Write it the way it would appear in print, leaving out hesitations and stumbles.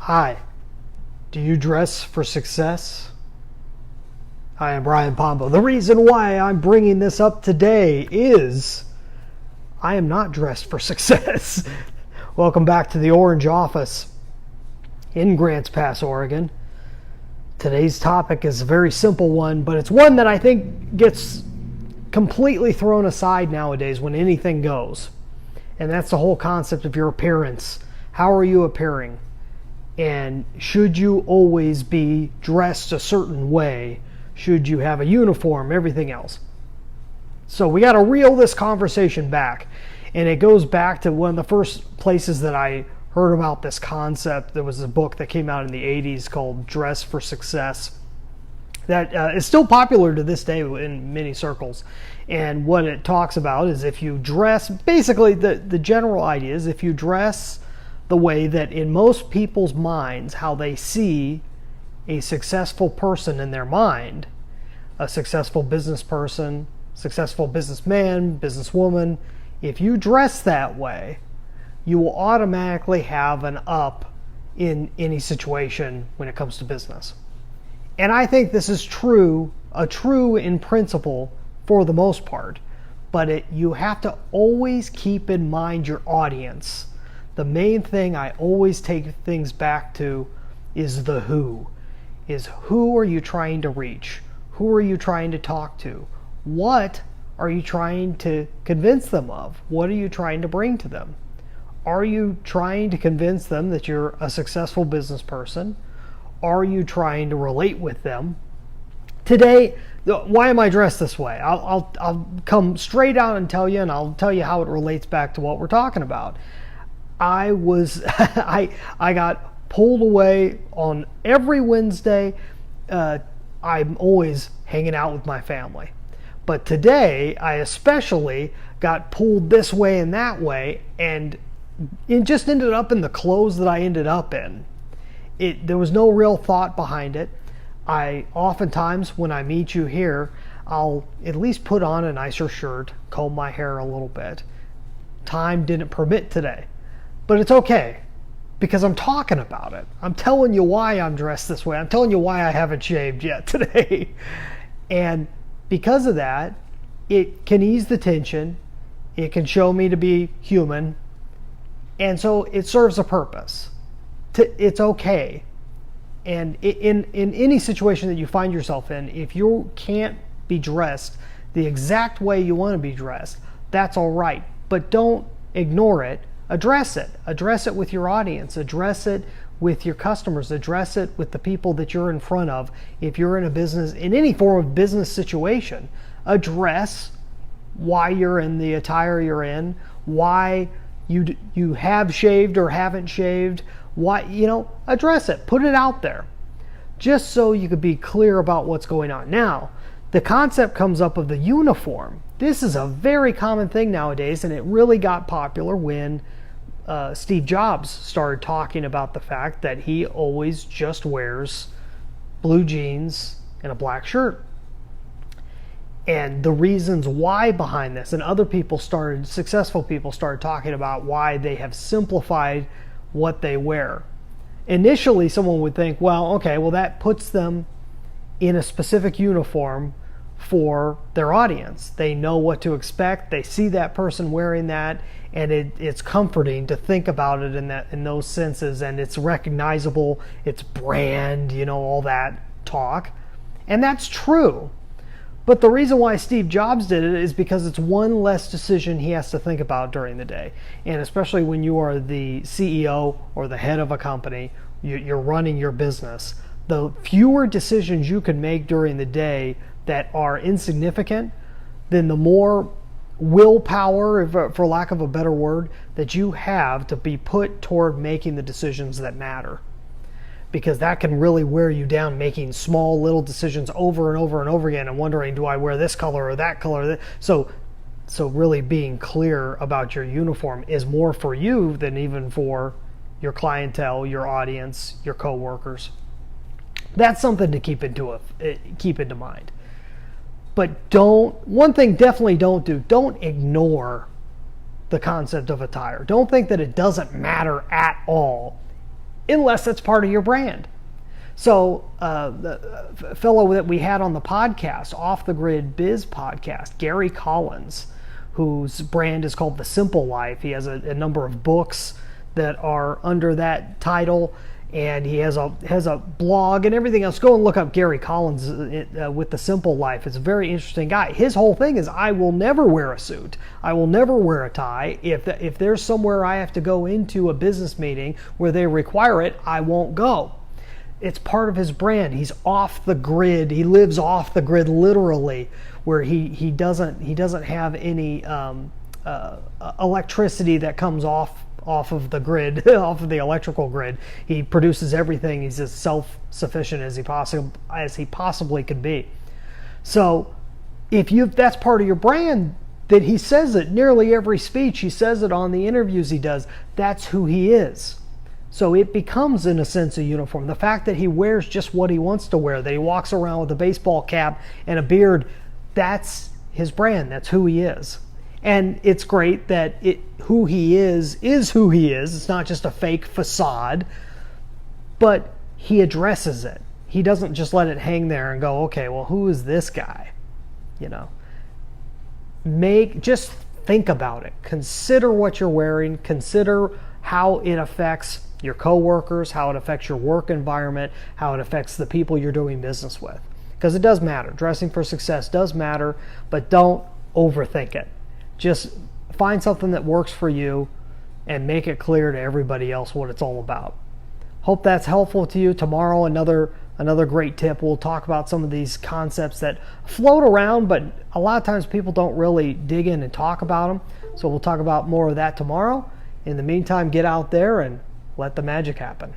Hi, do you dress for success? I am Brian Pombo. The reason why I'm bringing this up today is I am not dressed for success. Welcome back to the Orange Office in Grants Pass, Oregon. Today's topic is a very simple one, but it's one that I think gets completely thrown aside nowadays when anything goes. And that's the whole concept of your appearance. How are you appearing? And should you always be dressed a certain way? Should you have a uniform? Everything else. So we got to reel this conversation back. And it goes back to one of the first places that I heard about this concept. There was a book that came out in the 80s called Dress for Success that is still popular to this day in many circles. And what it talks about is if you dress, basically the general idea is if you dress the way that in most people's minds, how they see a successful person in their mind, a successful business person, successful businessman, businesswoman, if you dress that way, you will automatically have an up in any situation when it comes to business. And I think this is true in principle for the most part, but you have to always keep in mind your audience. The main thing I always take things back to is the who. Is who are you trying to reach? Who are you trying to talk to? What are you trying to convince them of? What are you trying to bring to them? Are you trying to convince them that you're a successful business person? Are you trying to relate with them? Today, why am I dressed this way? I'll come straight out and tell you, and I'll tell you how it relates back to what we're talking about. I got pulled away on every Wednesday. I'm always hanging out with my family. But today, I especially got pulled this way and that way, and it just ended up in the clothes that I ended up in. There was no real thought behind it. Oftentimes, when I meet you here, I'll at least put on a nicer shirt, comb my hair a little bit. Time didn't permit today. But it's okay, because I'm talking about it. I'm telling you why I'm dressed this way. I'm telling you why I haven't shaved yet today. And because of that, it can ease the tension. It can show me to be human. And so it serves a purpose. It's okay. And in any situation that you find yourself in, if you can't be dressed the exact way you want to be dressed, that's all right. But don't ignore it. Address it. Address it with your audience. Address it with your customers. Address it with the people that you're in front of. If you're in a business, in any form of business situation, address why you're in the attire you're in, why you have shaved or haven't shaved, why, address it. Put it out there. Just so you could be clear about what's going on. Now, the concept comes up of the uniform. This is a very common thing nowadays, and it really got popular when Steve Jobs started talking about the fact that he always just wears blue jeans and a black shirt. And the reasons why behind this, and successful people started talking about why they have simplified what they wear. Initially, someone would think, that puts them in a specific uniform for their audience. They know what to expect. They see that person wearing that, and it's comforting to think about it in those senses, and it's recognizable, it's brand, all that talk. And that's true. But the reason why Steve Jobs did it is because it's one less decision he has to think about during the day. And especially when you are the CEO or the head of a company, you're running your business, the fewer decisions you can make during the day that are insignificant, then the more willpower, for lack of a better word, that you have to be put toward making the decisions that matter. Because that can really wear you down, making small little decisions over and over and over again and wondering, do I wear this color or that color? So really being clear about your uniform is more for you than even for your clientele, your audience, your coworkers. That's something to keep into mind. But one thing definitely don't ignore the concept of attire. Don't think that it doesn't matter at all. unless that's part of your brand. So the fellow that we had on the podcast, Off the Grid Biz podcast, Gary Collins, whose brand is called The Simple Life. He has a number of books that are under that title, and he has a blog and everything else. Go and look up Gary Collins with The Simple Life. It's a very interesting guy. His whole thing is, I will never wear a suit. I will never wear a tie. If there's somewhere I have to go into a business meeting where they require it, I won't go. It's part of his brand. He's off the grid. He lives off the grid, literally, where he doesn't have any electricity that comes off of the grid, off of the electrical grid. He produces everything. He's as self-sufficient as he possibly could be. So if that's part of your brand, then he says it nearly every speech. He says it on the interviews he does. That's who he is. So it becomes, in a sense, a uniform. The fact that he wears just what he wants to wear, that he walks around with a baseball cap and a beard, that's his brand. That's who he is. And it's great that who he is who he is. It's not just a fake facade, but he addresses it. He doesn't just let it hang there and go, okay, well, who is this guy? Just think about it. Consider what you're wearing. Consider how it affects your coworkers, how it affects your work environment, how it affects the people you're doing business with. Because it does matter. Dressing for success does matter, but don't overthink it. Just find something that works for you and make it clear to everybody else what it's all about. Hope that's helpful to you. Tomorrow, another great tip. We'll talk about some of these concepts that float around, but a lot of times people don't really dig in and talk about them. So we'll talk about more of that tomorrow. In the meantime, get out there and let the magic happen.